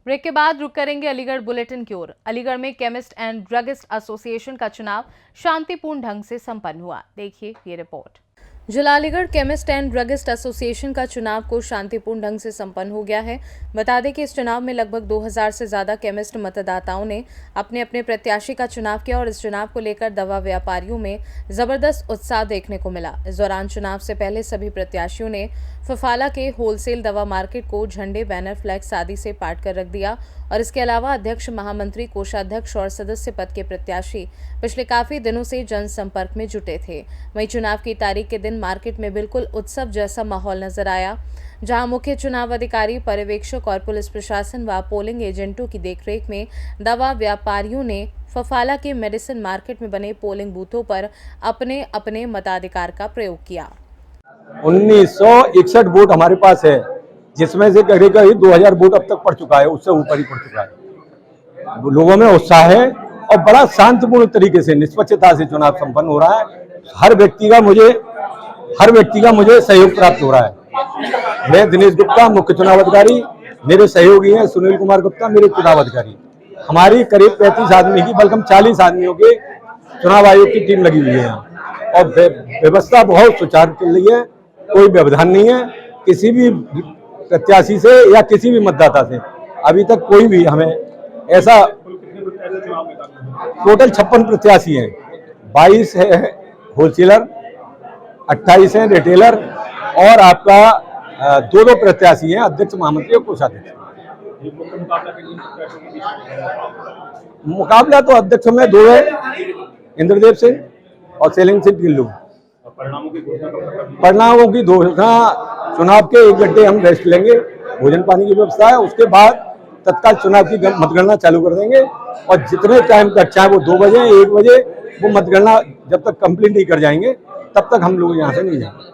Break के बाद रुक करेंगे अलीगढ़ बुलेटिन की ओर। अलीगढ़ में केमिस्ट एंड ड्रगिस्ट एसोसिएशन का चुनाव शांतिपूर्ण ढंग से संपन्न हुआ। देखिए ये रिपोर्ट। जिला Aligarh chemist and druggist association का चुनाव को शांतिपूर्ण ढंग से संपन्न हो गया है। बता दें कि इस चुनाव में लगभग 2000 से ज्यादा केमिस्ट मतदाताओं ने अपने अपने प्रत्याशी का चुनाव किया और इस चुनाव को लेकर दवा व्यापारियों में जबरदस्त उत्साह देखने को मिला। इस दौरान चुनाव से पहले सभी प्रत्याशियों ने फफाला के होलसेल दवा मार्केट को झंडे, बैनर, फ्लैक्स आदि से पाट कर रख दिया और इसके अलावा अध्यक्ष, महामंत्री, कोषाध्यक्ष और सदस्य पद के प्रत्याशी पिछले काफी दिनों से जनसंपर्क में जुटे थे। वहीं चुनाव की तारीख के दिन मार्केट में बिल्कुल उत्सव जैसा माहौल नजर आया, जहां मुख्य चुनाव अधिकारी, पर्यवेक्षक और पुलिस प्रशासन व पोलिंग एजेंटों की देखरेख में दवा व्यापारियों ने फफाला के मेडिसिन मार्केट में बने पोलिंग बूथों पर अपने अपने मताधिकार का प्रयोग किया। 1961 वोट हमारे पास है, जिसमें से करीब करीब 2000 वोट अब तक पड़ चुका है, उससे ऊपर ही पड़ चुका है। लोगों में उत्साह है और बड़ा शांतिपूर्ण तरीके से, निष्पक्षता से चुनाव संपन्न हो रहा है। हर व्यक्ति का मुझे सहयोग प्राप्त हो रहा है। मैं दिनेश गुप्ता, मुख्य चुनाव अधिकारी, मेरे सहयोगी हैं सुनील कुमार गुप्ता, मेरे चुनाव अधिकारी। हमारी करीब 35 आदमी की, बल्कि 40 आदमियों के चुनाव आयोग की टीम लगी हुई है और व्यवस्था बहुत सुचारू चल रही है। कोई व्यवधान नहीं है किसी भी प्रत्याशी से या किसी भी मतदाता से। अभी तक कोई भी हमें ऐसा, टोटल 56 प्रत्याशी हैं, 22 है होलसेलर, 28 हैं रिटेलर और आपका दो प्रत्याशी हैं, अध्यक्ष, महामंत्री और कोषाध्यक्ष। मुकाबला तो अध्यक्ष में 2 है, इंद्रदेव सिंह और सेलिंग सिंह टिल्लू। परिणामों की घोषणा चुनाव के 1 घंटे हम रेस्ट लेंगे, भोजन पानी की व्यवस्था है, उसके बाद तत्काल चुनाव की मतगणना चालू कर देंगे और जितने टाइम तक, चाहे वो 2 बजे 1 बजे, वो मतगणना जब तक कंप्लीट नहीं कर जाएंगे तब तक हम लोग यहाँ से नहीं जाएंगे।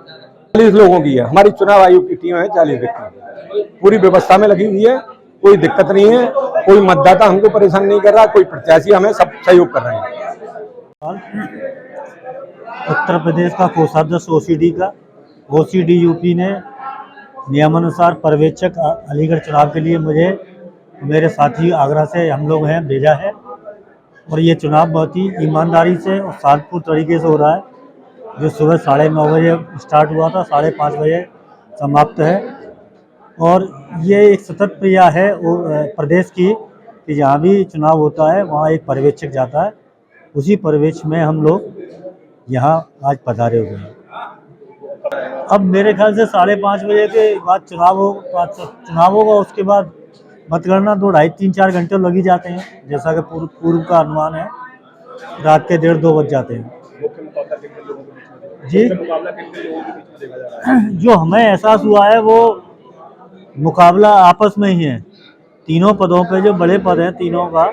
40 लोगों की है हमारी चुनाव आयोग की टीम है, 40 व्यक्ति पूरी व्यवस्था में लगी हुई है, कोई दिक्कत नहीं है, कोई मतदाता हमको परेशान नहीं कर रहा, कोई प्रत्याशी हमें सब सहयोग कर रहे हैं। उत्तर प्रदेश का कोषाध्यक्ष ओसीडी यूपी ने नियमानुसार पर्यवेक्षक अलीगढ़ चुनाव के लिए मुझे, मेरे साथी आगरा से हम लोग हैं, भेजा है और ये चुनाव बहुत ही ईमानदारी से और शांतिपूर्ण तरीके से हो रहा है। जो सुबह 9:30 बजे स्टार्ट हुआ था, 5:30 बजे समाप्त है और ये एक सतत क्रिया है प्रदेश की कि जहाँ भी चुनाव होता है वहाँ एक पर्यवेक्षक जाता है। उसी पर्यवेक्षक में हम लोग यहाँ आज पधारे हुए हैं। अब मेरे ख्याल से 5:30 बजे के बाद चुनाव होगा, उसके बाद मतगणना 2, 2.5, 3, 4 घंटे लग ही जाते हैं, जैसा कि पूर्व का अनुमान है। रात के 1:30-2 बज जाते हैं जी। जो हमें एहसास हुआ है वो मुकाबला आपस में ही है, तीनों पदों पे जो बड़े पद हैं तीनों का,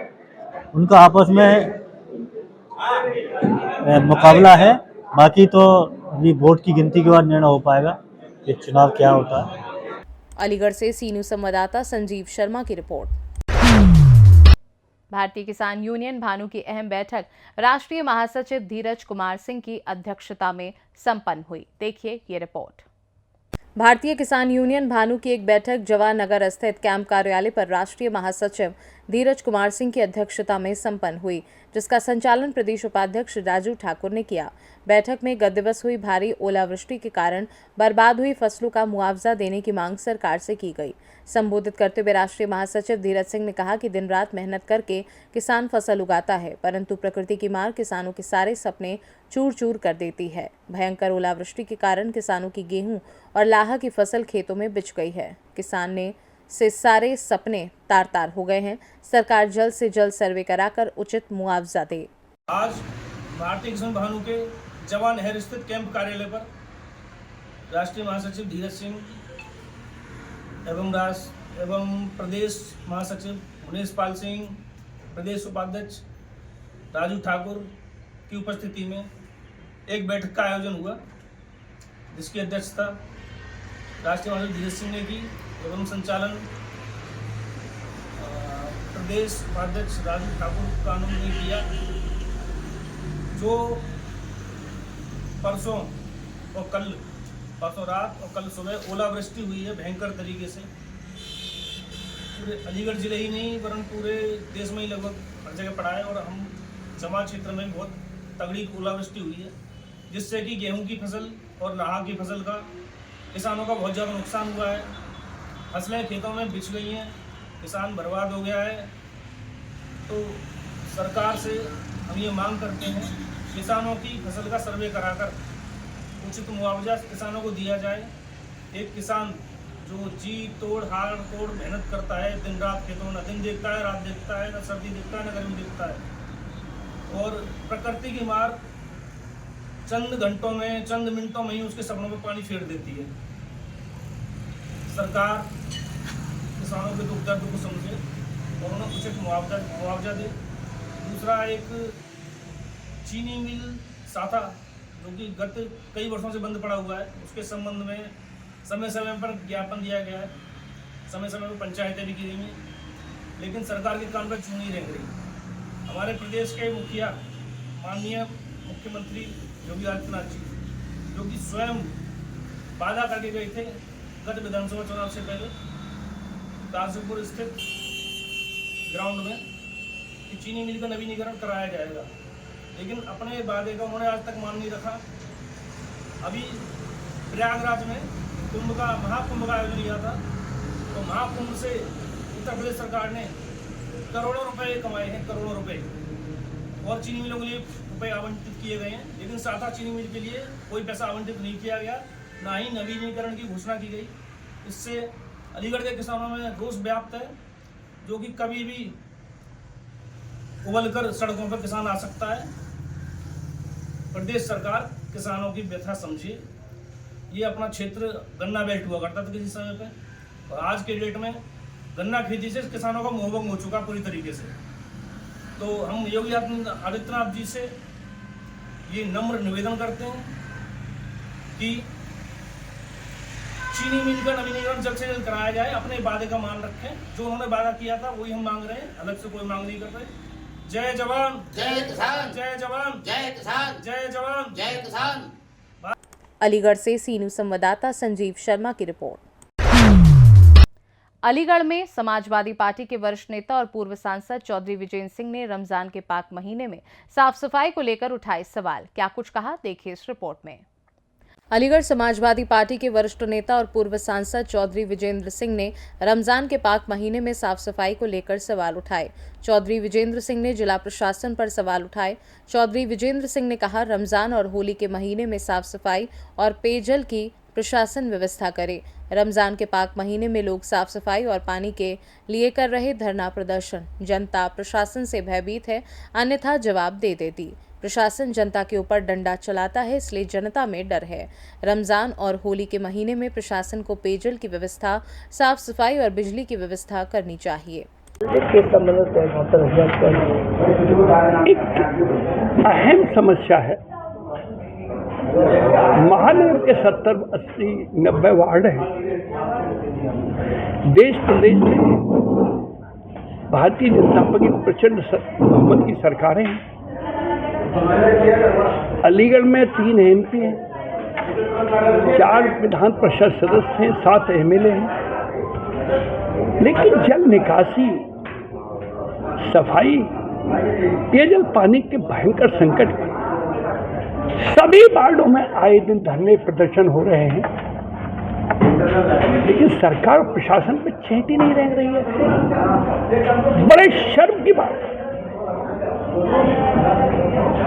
उनका आपस में मुकाबला है। बाकी तो अभी वोट की गिनती के बाद निर्णय हो पाएगा कि चुनाव क्या होता है। अलीगढ़ से सी न्यूज़ संवाददाता संजीव शर्मा की रिपोर्ट। भारतीय किसान यूनियन भानु की अहम बैठक राष्ट्रीय महासचिव धीरज कुमार सिंह की अध्यक्षता में संपन्न हुई। देखिए ये रिपोर्ट। भारतीय किसान यूनियन भानु की एक बैठक जवाहर नगर स्थित कैंप कार्यालय पर राष्ट्रीय महासचिव धीरज कुमार सिंह की अध्यक्षता में संपन्न हुई, जिसका संचालन प्रदेश उपाध्यक्ष राजू ठाकुर ने किया। बैठक में गत दिवस हुई भारी ओलावृष्टि के कारण बर्बाद हुई फसलों का मुआवजा देने की मांग सरकार से की गई। संबोधित करते हुए राष्ट्रीय महासचिव धीरज सिंह ने कहा कि दिन रात मेहनत करके किसान फसल उगाता है, परंतु प्रकृति की मार किसानों के सारे सपने चूर चूर कर देती है। भयंकर ओलावृष्टि के कारण किसानों की गेहूं और लाह की फसल खेतों में बिछ गई है। किसान ने से सारे सपने तार तार हो गए हैं। सरकार जल्द से जल्द सर्वे कराकर उचित मुआवजा दे। आज भारतीय किसान भानु के जवाहर नहर स्थित कैंप कार्यालय पर राष्ट्रीय महासचिव धीरज सिंह एवं प्रदेश महासचिव मुनीश पाल सिंह, प्रदेश उपाध्यक्ष राजू ठाकुर की उपस्थिति में एक बैठक का आयोजन हुआ, जिसकी अध्यक्षता राष्ट्रीय महासचिव धीरज सिंह ने की एवं संचालन प्रदेश उपाध्यक्ष राजू ठाकुर कानून ने किया। जो परसों रात और कल सुबह ओलावृष्टि हुई है भयंकर तरीके से, पूरे अलीगढ़ जिले ही नहीं वरन पूरे देश में ही लगभग हर जगह पड़ा है। और हम जमा क्षेत्र में बहुत तगड़ी ओलावृष्टि हुई है, जिससे कि गेहूं की फसल और लाहा की फसल का किसानों का बहुत ज़्यादा नुकसान हुआ है। फसलें खेतों में बिछ गई हैं, किसान बर्बाद हो गया है। तो सरकार से हम ये मांग करते हैं, किसानों की फसल का सर्वे कराकर उचित मुआवजा किसानों को दिया जाए। एक किसान जो जी तोड़ हाड़ तोड़ मेहनत करता है, दिन रात खेतों में, न दिन देखता है, रात देखता है, न सर्दी देखता है, न गर्मी देखता है, और प्रकृति की मार चंद घंटों में, चंद मिनटों में ही उसके सपनों में पानी फेर देती है। सरकार किसानों के दुख दर्द को समझे और उन्हें उचित मुआवजा दे। दूसरा, एक चीनी मिल साथा जो कि गत कई वर्षों से बंद पड़ा हुआ है, उसके संबंध में समय समय पर ज्ञापन दिया गया है, समय समय पर पंचायतें भी की गई हैं, लेकिन सरकार के कान पर जूं नहीं रेंग रही। हमारे प्रदेश के मुखिया माननीय मुख्यमंत्री योगी आदित्यनाथ जी, जो कि स्वयं वादा करके गए थे गत विधानसभा चुनाव से पहले काजीपुर स्थित ग्राउंड में कि चीनी मिल का नवीनीकरण कराया जाएगा, लेकिन अपने वादे का उन्होंने आज तक मान नहीं रखा। अभी प्रयागराज में महाकुंभ का आयोजन किया था, तो महाकुंभ से उत्तर प्रदेश सरकार ने करोड़ों रुपए कमाए हैं, करोड़ों रुपए, और चीनी मिलों के लिए रुपए आवंटित किए गए हैं, लेकिन साथा चीनी मिल के लिए कोई पैसा आवंटित नहीं किया गया, ना ही नवीनीकरण की घोषणा की गई। इससे अलीगढ़ के किसानों में रोष व्याप्त है, जो कि कभी भी उबलकर सड़कों पर किसान आ सकता है। प्रदेश सरकार किसानों की व्यथा समझे। ये अपना क्षेत्र गन्ना बेल्ट हुआ करता था किसी समय पे, और आज के डेट में गन्ना खेती से किसानों का मोहभंग हो चुका पूरी तरीके से। तो हम योगी आदित्यनाथ जी से ये नम्र निवेदन करते हैं कि चीनी मिल का नवीनीकरण जल्द से जल्द कराया जाए, अपने वादे का मान रखें। जो उन्होंने वादा किया था वही हम मांग रहे हैं, अलग से कोई मांग नहीं कर रहे। जय जवान जय किसान, जय जवान जय किसान, जय जवान जय किसान। अलीगढ़ से सी न्यूज संवाददाता संजीव शर्मा की रिपोर्ट। अलीगढ़ में समाजवादी पार्टी के वरिष्ठ नेता और पूर्व सांसद चौधरी विजेंद्र सिंह ने रमजान के पाक महीने में साफ सफाई को लेकर उठाए सवाल। क्या कुछ कहा, देखिए इस रिपोर्ट में। अलीगढ़ समाजवादी पार्टी के वरिष्ठ नेता और पूर्व सांसद चौधरी विजेंद्र सिंह ने रमजान के पाक महीने में साफ सफाई को लेकर सवाल उठाए। चौधरी विजेंद्र सिंह ने जिला प्रशासन पर सवाल उठाए। चौधरी विजेंद्र सिंह ने कहा, रमजान और होली के महीने में साफ सफाई और पेयजल की प्रशासन व्यवस्था करे। रमजान के पाक महीने में लोग साफ सफाई और पानी के लिए कर रहे धरना प्रदर्शन, जनता प्रशासन से भयभीत है, अन्यथा जवाब दे देती। प्रशासन जनता के ऊपर डंडा चलाता है, इसलिए जनता में डर है। रमजान और होली के महीने में प्रशासन को पेयजल की व्यवस्था, साफ सफाई और बिजली की व्यवस्था करनी चाहिए। एक अहम समस्या है। महानगर के 70, 80, 90 वार्ड हैं। देश प्रदेश में भारतीय जनता पार्टी की प्रचंड बहुमत की सरकारें हैं। अलीगढ़ में 3 MP हैं, 4 विधान परिषद सदस्य हैं, 7 MLA हैं, लेकिन जल निकासी, सफाई, पेयजल पानी के भयंकर संकट में सभी वार्डों में आए दिन धरने प्रदर्शन हो रहे हैं, लेकिन सरकार और प्रशासन पे चेंटी नहीं रह रही है। बड़े शर्म की बात है।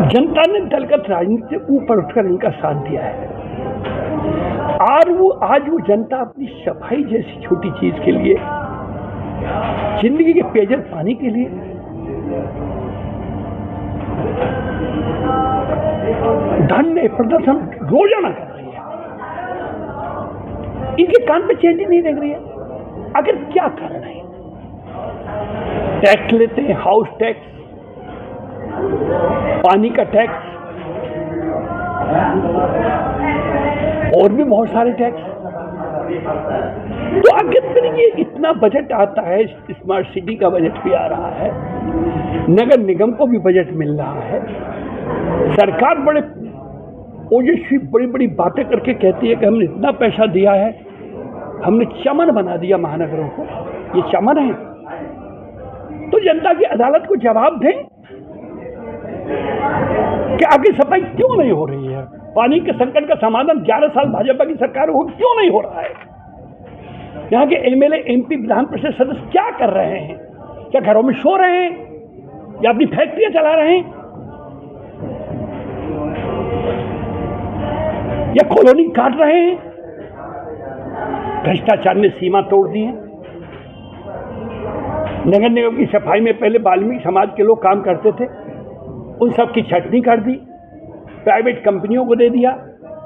जनता ने दलगत राजनीति से ऊपर उठकर इनका साथ दिया है। आज वो जनता अपनी सफाई जैसी छोटी चीज के लिए, जिंदगी के पेयजल पानी के लिए धरने प्रदर्शन रोजाना कर रही है। इनके कान पे चेंटी नहीं लग रही है। आखिर क्या कारण है? टैक्स लेते हैं, हाउस टैक्स, पानी का टैक्स और भी बहुत सारे टैक्स। तो आखिर फिर ये इतना बजट आता है, स्मार्ट सिटी का बजट भी आ रहा है, नगर निगम को भी बजट मिल रहा है। सरकार बड़े ओजस्वी बड़ी बड़ी बातें करके कहती है कि हमने इतना पैसा दिया है, हमने चमन बना दिया महानगरों को, ये चमन है? तो जनता की अदालत को जवाब दें कि आगे सफाई क्यों नहीं हो रही है। पानी के संकट का समाधान 11 साल भाजपा की सरकार हो क्यों नहीं हो रहा है। यहाँ के एमएलए, एमपी, विधान परिषद सदस्य क्या कर रहे हैं? क्या घरों में सो रहे हैं या अपनी फैक्ट्रियां चला रहे हैं या कॉलोनी काट रहे हैं? भ्रष्टाचार ने सीमा तोड़ दी है। नगर निगम की सफाई में पहले वाल्मीकि समाज के लोग काम करते थे, उन सब की छटनी कर दी, प्राइवेट कंपनियों को दे दिया।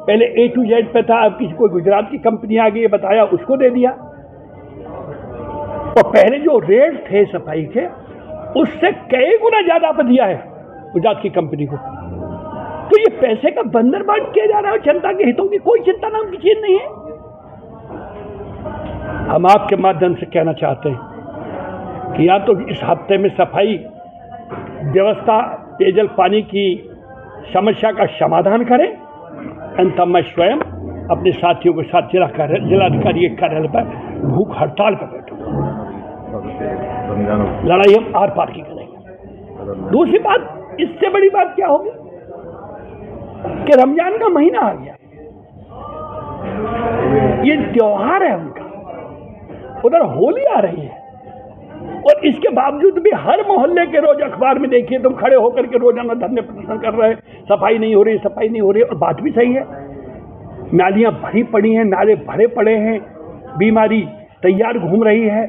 पहले A to Z पे था, अब किसी कोई गुजरात की कंपनी आ गई बताया, उसको दे दिया। और पहले जो रेट थे सफाई के, उससे कई गुना ज्यादा पे दिया है गुजरात की कंपनी को। तो ये पैसे का बंदरबांट किया जा रहा है, जनता के हितों की कोई चिंता नाम की चीज नहीं है। हम आपके माध्यम से कहना चाहते हैं कि या तो इस हफ्ते में सफाई व्यवस्था, पेयजल पानी की समस्या का समाधान करें, अन्यथा मैं स्वयं अपने साथियों के साथ जिलाधिकारी के कार्यालय पर भूख हड़ताल पर बैठूंगा। लड़ाई हम आर पार की करेंगे। दूसरी बात, इससे बड़ी बात क्या होगी कि रमजान का महीना आ गया, ये त्योहार है उनका, उधर होली आ रही है, और इसके बावजूद भी हर मोहल्ले के रोज अखबार में देखिए तुम खड़े होकर के रोजाना धरने प्रदर्शन कर रहे हैं, सफाई नहीं हो रही, सफाई नहीं हो रही। और बात भी सही है, नालियां भरी पड़ी हैं, नाले भरे पड़े हैं, बीमारी तैयार घूम रही है,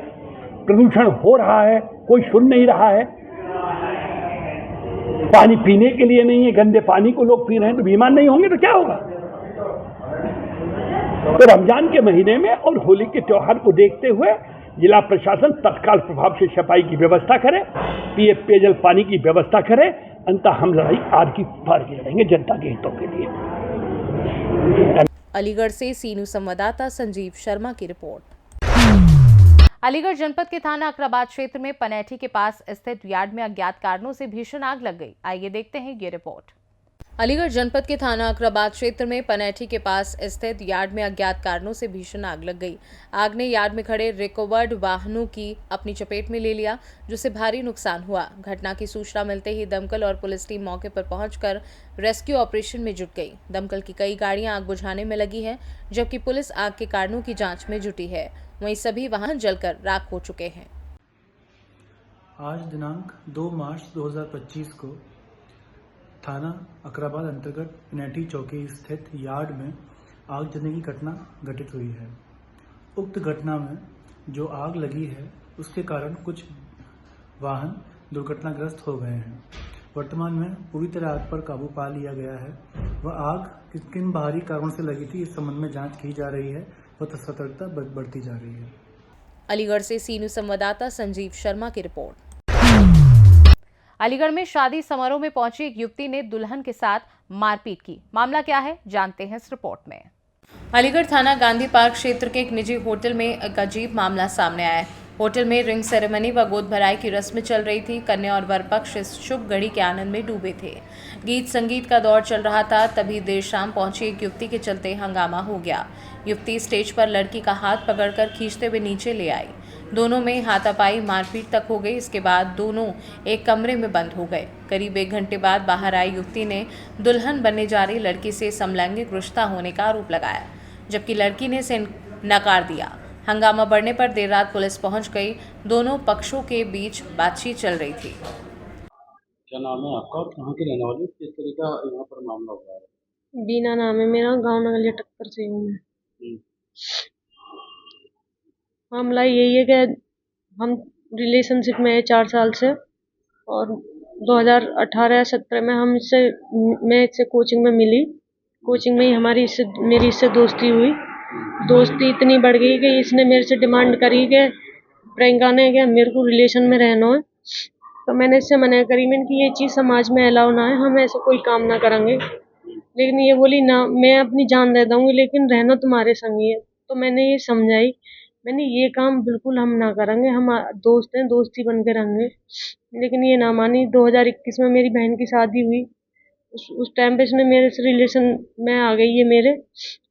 प्रदूषण हो रहा है, कोई सुन नहीं रहा है। पानी पीने के लिए नहीं है, गंदे पानी को लोग पी रहे हैं, तो बीमार नहीं होंगे तो क्या होगा। तो रमजान के महीने में और होली के त्योहार को देखते हुए जिला प्रशासन तत्काल प्रभाव से सफाई की व्यवस्था करे, पेयजल पानी की व्यवस्था करे, अंततः हम लड़ाई आर की पार की लड़ेंगे जनता के हितों के लिए। अलीगढ़ से सीनू संवाददाता संजीव शर्मा की रिपोर्ट। अलीगढ़ जनपद के थाना अकराबाद क्षेत्र में पनेठी के पास स्थित यार्ड में अज्ञात कारणों से भीषण आग लग गई। आइए देखते हैं ये रिपोर्ट। अलीगढ़ जनपद के थाना अकराबाद क्षेत्र में पनेठी के पास स्थित यार्ड में अज्ञात कारणों से भीषण आग लग गई। आग ने यार्ड में खड़े रिकवर्ड वाहनों की अपनी चपेट में ले लिया, जिससे भारी नुकसान हुआ। घटना की सूचना मिलते ही दमकल और पुलिस टीम मौके पर पहुंचकर रेस्क्यू ऑपरेशन में जुट गई। दमकल की कई गाड़ियां आग बुझाने में लगी हैं, जबकि पुलिस आग के कारणों की जाँच में जुटी है। वहीं सभी वाहन जलकर राख हो चुके हैं। आज दिनांक 2 मार्च 2025 को थाना अकराबाद अंतर्गत पनेठी चौकी स्थित यार्ड में आग लगने की घटना घटित हुई है। उक्त घटना में जो आग लगी है उसके कारण कुछ वाहन दुर्घटनाग्रस्त हो गए हैं। वर्तमान में पूरी तरह आग पर काबू पा लिया गया है। वह आग किन बाहरी कारणों से लगी थी इस संबंध में जांच की जा रही है व सतर्कता बढ़ती जा रही है। अलीगढ़ से सीनू संवाददाता संजीव शर्मा की रिपोर्ट। अलीगढ़ में शादी समारोह में पहुंची एक युवती ने दुल्हन के साथ मारपीट की। मामला क्या है, जानते हैं इस रिपोर्ट में। अलीगढ़ थाना गांधी पार्क क्षेत्र के एक निजी होटल में एक अजीब मामला सामने आया है। होटल में रिंग सेरेमनी व गोद भराई की रस्म चल रही थी। कन्या और वर पक्ष इस शुभ घड़ी के आनंद में डूबे थे। गीत संगीत का दौर चल रहा था, तभी देर शाम पहुंची एक युवती के चलते हंगामा हो गया। युवती स्टेज पर लड़की का हाथ पकड़कर खींचते हुए नीचे ले आई। दोनों में हाथापाई मारपीट तक हो गई। इसके बाद दोनों एक कमरे में बंद हो गए। करीब 1 घंटे बाद बाहर आई युवती ने दुल्हन बनने जा रही लड़की से समलैंगिक रिश्ता होने का आरोप लगाया, जबकि लड़की ने इसे नकार दिया। हंगामा बढ़ने पर देर रात पुलिस पहुंच गई। दोनों पक्षों के बीच बातचीत चल रही थी। क्या नाम है आपका और कहाँ के रहने वाले, किस तरह का यहाँ पर मामला हुआ है? बीना नाम है मेरा, गांव नगलिया टक्कर से हूँ मैं। मामला यही है कि हम रिलेशनशिप में है 4 साल से, और 2018-17 में मैं इससे कोचिंग में मिली। कोचिंग में ही मेरी इससे दोस्ती हुई। दोस्ती इतनी बढ़ गई कि इसने मेरे से डिमांड करी कि प्रियंका ने कि मेरे को रिलेशन में रहना है। तो मैंने इससे मना करी, मैंने कि ये चीज़ समाज में अलाउ ना है, हम ऐसा कोई काम ना करेंगे। लेकिन ये बोली ना, मैं अपनी जान दे दूँगी लेकिन रहना तुम्हारे संग ही है। तो मैंने ये समझाई, मैंने ये काम बिल्कुल हम ना करेंगे, हम दोस्त हैं, दोस्ती बन के रहेंगे। लेकिन ये ना मानी। 2021 में मेरी बहन की शादी हुई। उस टाइम पे इसने मेरे से रिलेशन में आ गई है मेरे।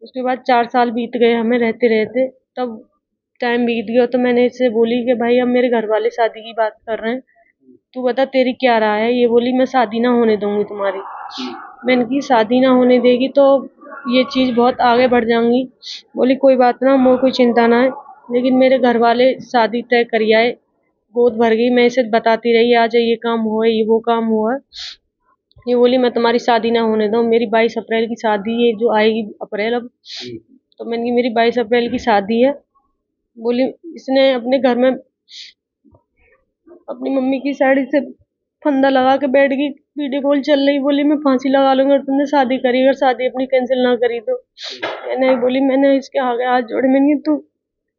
उसके बाद 4 साल बीत गए हमें रहते रहते। तब टाइम बीत गया तो मैंने इससे बोली कि भाई अब मेरे घर वाले शादी की बात कर रहे हैं, तू बता तेरी क्या राय है। ये बोली मैं शादी ना होने दूंगी तुम्हारी। मैंने की शादी ना होने देगी तो ये चीज़ बहुत आगे बढ़ जाऊंगी। बोली कोई बात ना, मोर कोई चिंता ना है। लेकिन मेरे घर वाले शादी तय करी आए, गोद भर गई। मैं इसे बताती रही आज ये काम हुआ है, ये वो काम हुआ है। ये बोली मैं तुम्हारी शादी ना होने दूँ। मेरी 22 अप्रैल की शादी है, जो आएगी अप्रैल अब। तो मैंने की मेरी 22 अप्रैल की शादी है। बोली इसने अपने घर में अपनी मम्मी की साड़ी से फंदा लगा के बैठ गई, वीडियो कॉल चल रही। बोली मैं फांसी लगा लूंगी और तुमने शादी करी, अगर शादी अपनी कैंसिल ना करी तो। मैंने बोली, मैंने इसके आगे हाथ जोड़े, मैंने तू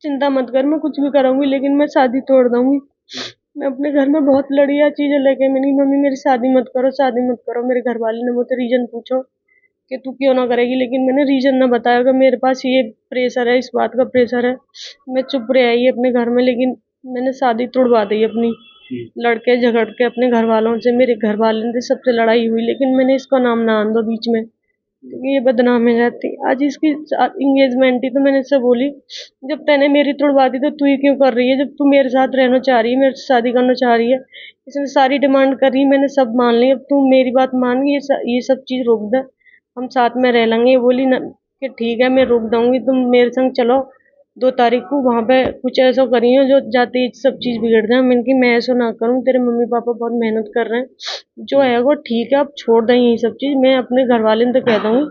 चिंता मत कर, मैं कुछ भी करूंगी लेकिन मैं शादी तोड़ दूंगी। मैं अपने घर में बहुत लड़िया चीजें लेके, मैंने मम्मी मेरी शादी मत करो, शादी मत करो। मेरे घर वाले ने मुझसे रीजन पूछो कि तू क्यों ना करेगी, लेकिन मैंने रीजन ना बताया कि मेरे पास ये प्रेशर है, इस बात का प्रेशर है। मैं चुप रह आई अपने घर में, लेकिन मैंने शादी तोड़वा दी अपनी। लड़के झगड़ के अपने घर वालों से, मेरे घर वालों से सबसे लड़ाई हुई, लेकिन मैंने इसका नाम ना आन दो बीच में, क्योंकि ये बदनाम है जाती। आज इसकी इंगेजमेंट थी तो मैंने इससे बोली जब तैने मेरी तोड़वा दी तो तू ही क्यों कर रही है, जब तू मेरे साथ रहना चाह रही है, मेरे से शादी करना चाह रही है। इसने सारी डिमांड कर रही, मैंने सब मान ली, अब तू मेरी बात मान, ये सब चीज़ रोक दे, हम साथ में रह लेंगे। ये बोली ना कि ठीक है मैं रोक दूंगी, तुम मेरे संग चलो 2 तारीख को, वहाँ पे कुछ ऐसा करियो जो जाते ही सब चीज़ बिगड़ जाए। मैंने कि मैं ऐसा ना करूँ, तेरे मम्मी पापा बहुत मेहनत कर रहे हैं, जो है वो ठीक है, अब छोड़ दें ये सब चीज़। मैं अपने घर वाले तो कह दूँगी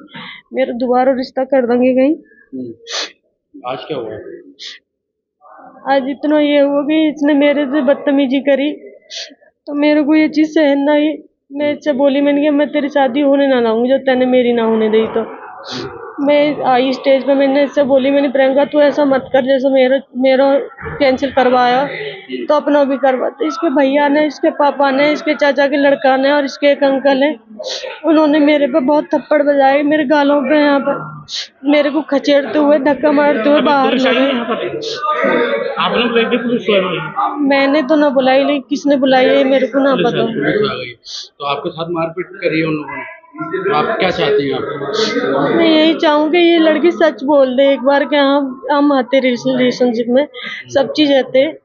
मेरा दोबारा रिश्ता कर देंगे कहीं। आज क्या हुआ? आज इतना ये हुआ कि इसने मेरे से बदतमीजी करी, तो मेरे को ये चीज़ सहन ना ही। मैं इससे बोली, मैंने कहा मैं तेरी शादी होने ना लाऊंगी जो तैने मेरी ना होने दी। तो मैं आई स्टेज पे, मैंने इससे बोली, मैंने प्रियंका तू ऐसा मत कर जैसे मेरा कैंसिल करवाया तो अपना भी करवा। तो इसके भैया ने, इसके पापा ने, इसके चाचा के लड़का ने और इसके एक अंकल है, उन्होंने मेरे पे बहुत थप्पड़ बजाए, मेरे गालों पे, यहाँ पर मेरे को खचेड़ते हुए, धक्का मारते हुए बाहर लगे। मैंने तो ना बुलाई, लेकिन किसने बुलाई है मेरे को ना पता। तो आपके साथ मारपीट करी है उन लोगों ने, तो आप क्या चाहती हैं? आप मैं यही चाहूँगी ये लड़की सच बोल दे एक बार कि हाँ हम आते रिलेशनशिप में सब चीज़ रहते,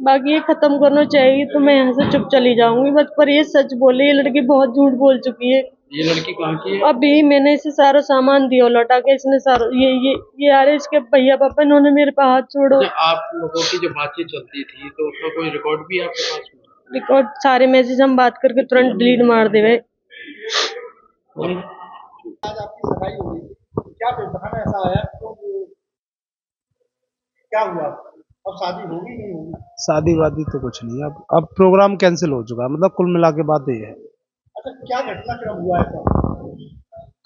बाकी ये खत्म करना चाहिए। तो मैं यहाँ से चुप चली जाऊंगी बस, पर ये सच बोले। ये लड़की बहुत झूठ बोल चुकी है। ये लड़की कहाँ की है? अभी मैंने इसे सारा सामान दिया लौटा के, इसने सारा ये आ रहे इसके भैया पापा, इन्होंने मेरे पे हाथ छोड़ो। आप लोगों की जो बातचीत चलती थी तो उसका कोई रिकॉर्ड भी आपके पास में? रिकॉर्ड सारे मैसेज हम बात करके तुरंत डिलीट मार देवे। आज आपकी सगाई हो गई, क्या बताना ऐसा आया तो क्या हुआ? अब शादी होगी नहीं होगी? शादी वादी तो कुछ नहीं, अब प्रोग्राम कैंसिल हो चुका है, मतलब कुल मिला के बात ये है। अच्छा, क्या घटनाक्रम हुआ ऐसा?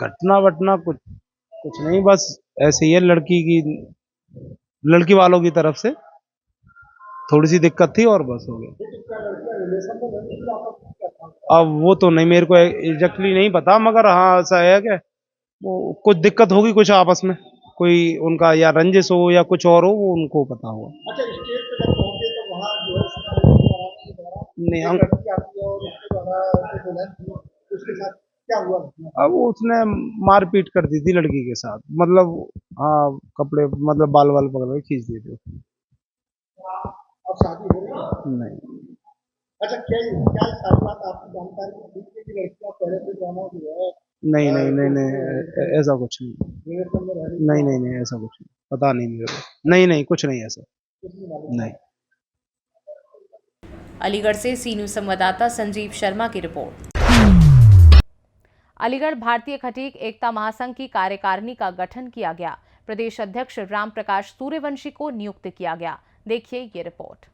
घटना वटना कुछ नहीं, बस ऐसे ही है, लड़की वालों की तरफ से थोड़ी सी दिक्कत थी और बस हो गया। अब वो तो नहीं, मेरे को एग्जैक्टली नहीं पता, मगर हाँ ऐसा है कि वो कुछ दिक्कत होगी कुछ आपस में, कोई उनका या रंजिश हो या कुछ और हो, वो उनको पता होगा। अच्छा, स्टेज पे जब पहुंचे तो वहाँ जो है नहीं उसके साथ क्या हुआ? अब उसने मारपीट कर दी थी लड़की के साथ, मतलब हाँ कपड़े, मतलब बाल वाल पकड़ के खींच दिए थे। अब शादी हो रही है? नहीं। अच्छा, क्या सारी बात आपकी जानकारी थी कि लड़कियां पहले से जाना जो है? नहीं, ऐसा कुछ नहीं। नहीं, ऐसा कुछ नहीं, पता नहीं मेरे को। नहीं, कुछ नहीं ऐसा, नहीं। अलीगढ़ से सी न्यूज़ संवाददाता संजीव शर्मा की रिपोर्ट। अलीगढ़ भारतीय खटीक एकता महासंघ की कार्यकारिणी का गठन किया गया। प्रदेश अध्यक्ष राम प्रकाश सूर्यवंशी को नियुक्त किया गया। देखिए ये रिपोर्ट।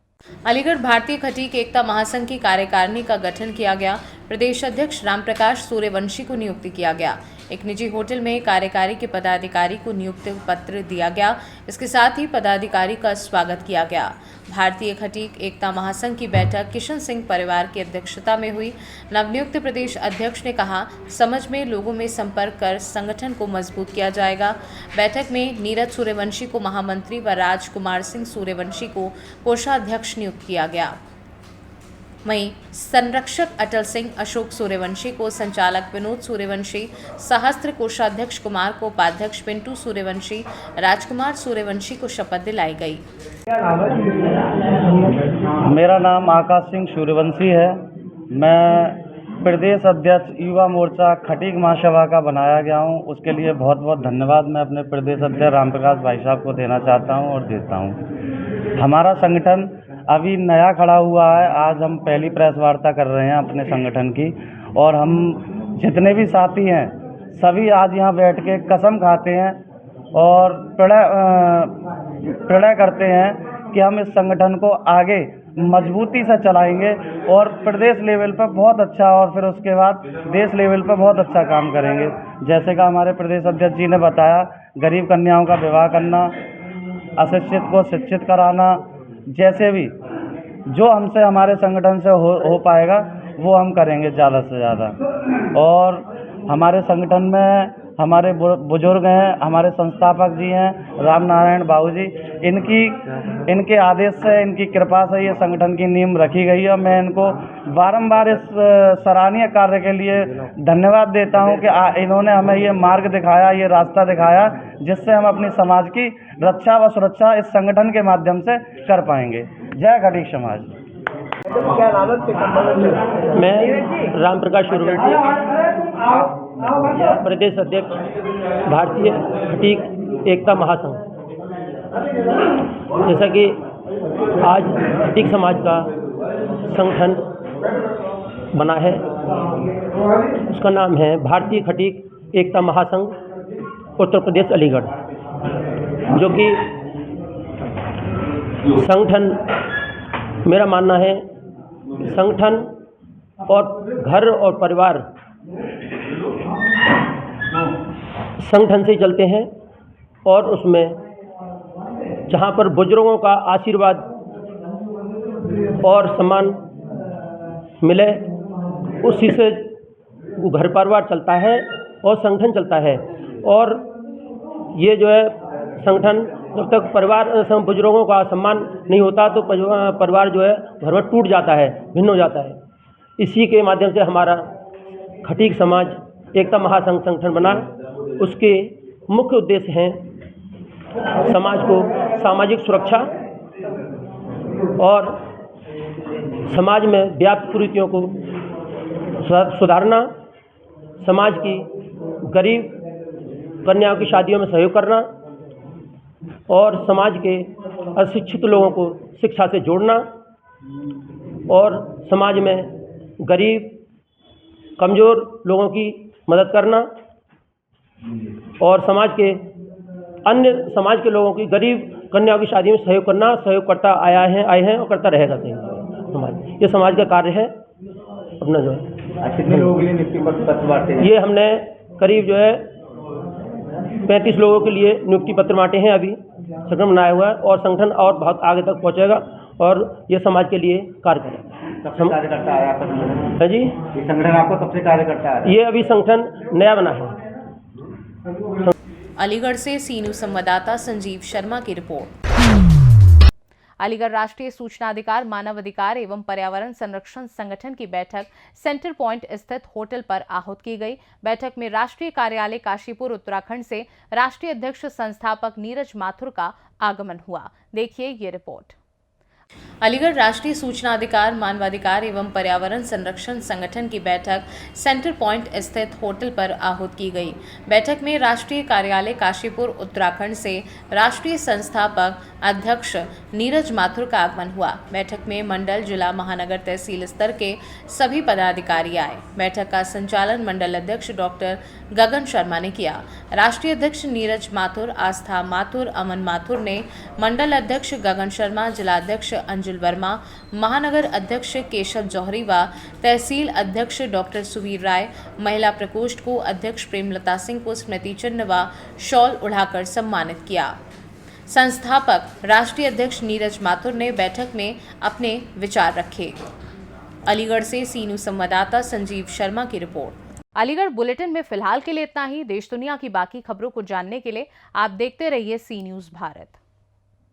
अलीगढ़ भारतीय खटीक एकता महासंघ की कार्यकारिणी का गठन किया गया। प्रदेश अध्यक्ष राम प्रकाश सूर्यवंशी को नियुक्त किया गया। एक निजी होटल में कार्यकारी के पदाधिकारी को नियुक्ति पत्र दिया गया। इसके साथ ही पदाधिकारी का स्वागत किया गया। भारतीय खटीक एकता महासंघ की बैठक किशन सिंह परिवार की अध्यक्षता में हुई। नवनियुक्त प्रदेश अध्यक्ष ने कहा, समझ में लोगों में संपर्क कर संगठन को मजबूत किया जाएगा। बैठक में नीरज सूर्यवंशी को महामंत्री व राजकुमार सिंह सूर्यवंशी को कोषाध्यक्ष नियुक्त किया गया। वहीं संरक्षक अटल सिंह, अशोक सूर्यवंशी को संचालक, विनोद सूर्यवंशी, सहस्त्र कोषाध्यक्ष कुमार को उपाध्यक्ष, पिंटू सूर्यवंशी, राजकुमार सूर्यवंशी को शपथ दिलाई गई। मेरा नाम आकाश सिंह सूर्यवंशी है। मैं प्रदेश अध्यक्ष युवा मोर्चा खटीक महासभा का बनाया गया हूं। उसके लिए बहुत बहुत धन्यवाद मैं अपने प्रदेश अध्यक्ष रामप्रकाश भाई साहब को देना चाहता हूं और देता हूं। हमारा संगठन अभी नया खड़ा हुआ है। आज हम पहली प्रेस वार्ता कर रहे हैं अपने संगठन की, और हम जितने भी साथी हैं सभी आज यहाँ बैठ के कसम खाते हैं और प्रणय करते हैं कि हम इस संगठन को आगे मजबूती से चलाएंगे और प्रदेश लेवल पर बहुत अच्छा और फिर उसके बाद देश लेवल पर बहुत अच्छा काम करेंगे। जैसे कि हमारे प्रदेश अध्यक्ष जी ने बताया, गरीब कन्याओं का विवाह करना, अशिक्षित को शिक्षित कराना, जैसे भी जो हमसे हमारे संगठन से हो पाएगा वो हम करेंगे ज़्यादा से ज़्यादा। और हमारे संगठन में हमारे बुजुर्ग हैं, हमारे संस्थापक जी हैं राम नारायण बाबू जी, इनके आदेश से, इनकी कृपा से ये संगठन की नींव रखी गई है। मैं इनको बारंबार इस सराहनीय कार्य के लिए धन्यवाद देता हूं कि इन्होंने हमें ये मार्ग दिखाया, ये रास्ता दिखाया, जिससे हम अपनी समाज की रक्षा व सुरक्षा इस संगठन के माध्यम से कर पाएंगे। जय खटीक समाज। मैं राम प्रकाश सूर्यवंशी, प्रदेश अध्यक्ष भारतीय खटीक एकता महासंघ। जैसा कि आज खटीक समाज का संगठन बना है, उसका नाम है भारतीय खटीक एकता महासंघ उत्तर प्रदेश अलीगढ़, जो कि संगठन, मेरा मानना है संगठन और घर और परिवार संगठन से ही चलते हैं, और उसमें जहाँ पर बुजुर्गों का आशीर्वाद और सम्मान मिले, उसी से वो घर परिवार चलता है और संगठन चलता है। और ये जो है संगठन, जब तक परिवार बुजुर्गों का सम्मान नहीं होता तो परिवार जो है घर में टूट जाता है, भिन्न हो जाता है। इसी के माध्यम से हमारा खटीक समाज एकता महासंघ संगठन बना। उसके मुख्य उद्देश्य हैं समाज को सामाजिक सुरक्षा और समाज में व्याप्त कुरीतियों को सुधारना, समाज की गरीब कन्याओं की शादियों में सहयोग करना और समाज के अशिक्षित लोगों को शिक्षा से जोड़ना, और समाज में गरीब कमज़ोर लोगों की मदद करना, और समाज के अन्य समाज के लोगों की गरीब कन्याओं की शादी में सहयोग करना, सहयोग करता आए हैं और करता रहेगा सही समाज। ये समाज का कार्य है अपना जो है। कितने लोगों के लिए नियुक्ति पत्र बांटे हैं? ये हमने करीब जो है 35 लोगों के लिए नियुक्ति पत्र बांटे हैं। अभी संगठन बनाया हुआ है और संगठन और बहुत आगे तक पहुंचेगा और ये समाज के लिए कार्य करेगा। सबसे कार्यकर्ता आया आपका संगठन? है जी, ये संगठन आपको सबसे कार्यकर्ता है? ये अभी संगठन नया बना है। अलीगढ़ से सी न्यूज़ संवाददाता संजीव शर्मा की रिपोर्ट। अलीगढ़ राष्ट्रीय सूचना अधिकार, मानव अधिकार एवं पर्यावरण संरक्षण संगठन की बैठक सेंटर पॉइंट स्थित होटल पर आहूत की गई। बैठक में राष्ट्रीय कार्यालय काशीपुर उत्तराखंड से राष्ट्रीय अध्यक्ष संस्थापक नीरज माथुर का आगमन हुआ। देखिए ये रिपोर्ट। अलीगढ़ राष्ट्रीय सूचना अधिकार, मानवाधिकार एवं पर्यावरण संरक्षण संगठन की बैठक सेंटर पॉइंट स्थित होटल पर आहूत की गई। बैठक में राष्ट्रीय कार्यालय काशीपुर उत्तराखंड से राष्ट्रीय संस्थापक अध्यक्ष नीरज माथुर का आगमन हुआ। बैठक में मंडल, जिला, महानगर, तहसील स्तर के सभी पदाधिकारी आए। बैठक का संचालन मंडल अध्यक्ष डॉक्टर गगन शर्मा ने किया। राष्ट्रीय अध्यक्ष नीरज माथुर, आस्था माथुर, अमन माथुर ने मंडल अध्यक्ष गगन शर्मा, जिला अध्यक्ष अंजुल वर्मा, महानगर अध्यक्ष केशव जौहरी व तहसील अध्यक्ष डॉक्टर सुवीर राय, महिला प्रकोष्ठ को अध्यक्ष प्रेमलता सिंह को स्मृति चिन्ह व शॉल उड़ाकर सम्मानित किया। संस्थापक राष्ट्रीय अध्यक्ष नीरज माथुर ने बैठक में अपने विचार रखे। अलीगढ़ से सी न्यूज़ संवाददाता संजीव शर्मा की रिपोर्ट। अलीगढ़ बुलेटिन में फिलहाल के लिए इतना ही। देश दुनिया की बाकी खबरों को जानने के लिए आप देखते रहिए सी न्यूज़ भारत।